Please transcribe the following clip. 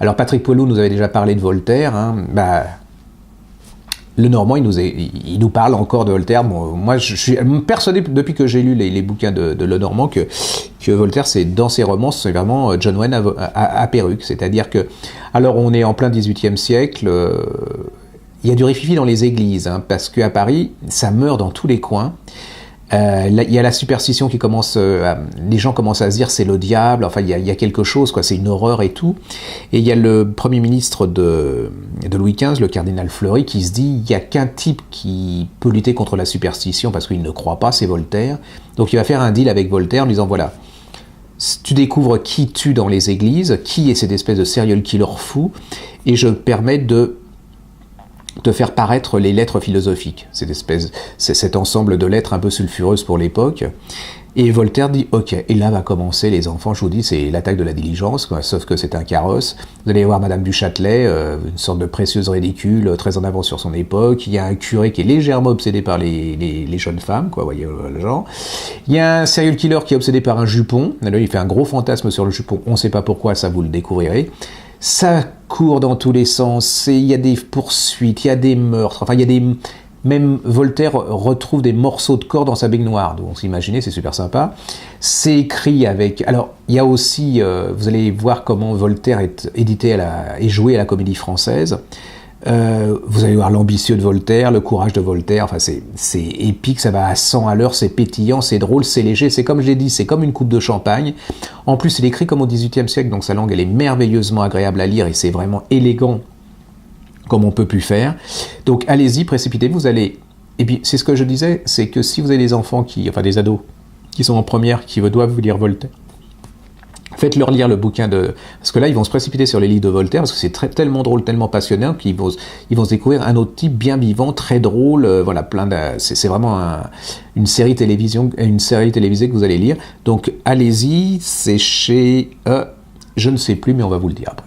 Alors Patrick Poiloux nous avait déjà parlé de Voltaire, hein. Lenormand, il nous parle encore de Voltaire. Bon, moi, je suis persuadé, depuis que j'ai lu les bouquins de Lenormand, que Voltaire, c'est dans ses romans, c'est vraiment John Wayne à perruque. C'est-à-dire que, alors on est en plein XVIIIe siècle, il y a du rififi dans les églises, hein, parce qu'à Paris, ça meurt dans tous les coins. Il y a la superstition qui commence, les gens commencent à se dire c'est le diable, enfin il y a quelque chose, quoi, c'est une horreur et tout. Et il y a le premier ministre de Louis XV, le cardinal Fleury, qui se dit il n'y a qu'un type qui peut lutter contre la superstition parce qu'il ne croit pas, c'est Voltaire. Donc il va faire un deal avec Voltaire en disant voilà, tu découvres qui tue dans les églises, qui est cette espèce de serial killer fou, et je permets de faire paraître les lettres philosophiques, cet ensemble de lettres un peu sulfureuses pour l'époque. Et Voltaire dit ok, et là va commencer les enfants, je vous dis, c'est l'attaque de la diligence, quoi, sauf que c'est un carrosse. Vous allez voir Madame du Châtelet, une sorte de précieuse ridicule, très en avance sur son époque. Il y a un curé qui est légèrement obsédé par les jeunes femmes, quoi, voyez le genre. Il y a un serial killer qui est obsédé par un jupon. Là, il fait un gros fantasme sur le jupon, on ne sait pas pourquoi, ça vous le découvrirez. Ça court dans tous les sens, il y a des poursuites, il y a des meurtres, enfin il y a des... Même Voltaire retrouve des morceaux de corps dans sa baignoire, donc imaginez, c'est super sympa. C'est écrit avec... Alors, il y a aussi, vous allez voir comment Voltaire est édité et joué à la Comédie Française. Vous allez voir l'ambitieux de Voltaire, le courage de Voltaire, enfin c'est épique, ça va à 100 à l'heure, c'est pétillant, c'est drôle, c'est léger, c'est comme je l'ai dit, c'est comme une coupe de champagne. En plus, il écrit comme au XVIIIe siècle, donc sa langue elle est merveilleusement agréable à lire et c'est vraiment élégant comme on peut plus faire. Donc allez-y, précipitez, vous allez... Et puis c'est ce que je disais, c'est que si vous avez des enfants enfin des ados, qui sont en première, qui doivent vous lire Voltaire, faites-leur lire le bouquin de... Parce que là, ils vont se précipiter sur les livres de Voltaire, parce que c'est tellement drôle, tellement passionnant, qu'ils vont se découvrir un autre type bien vivant, très drôle, voilà, c'est vraiment une série télévisée que vous allez lire. Donc, allez-y, c'est chez... je ne sais plus, mais on va vous le dire après.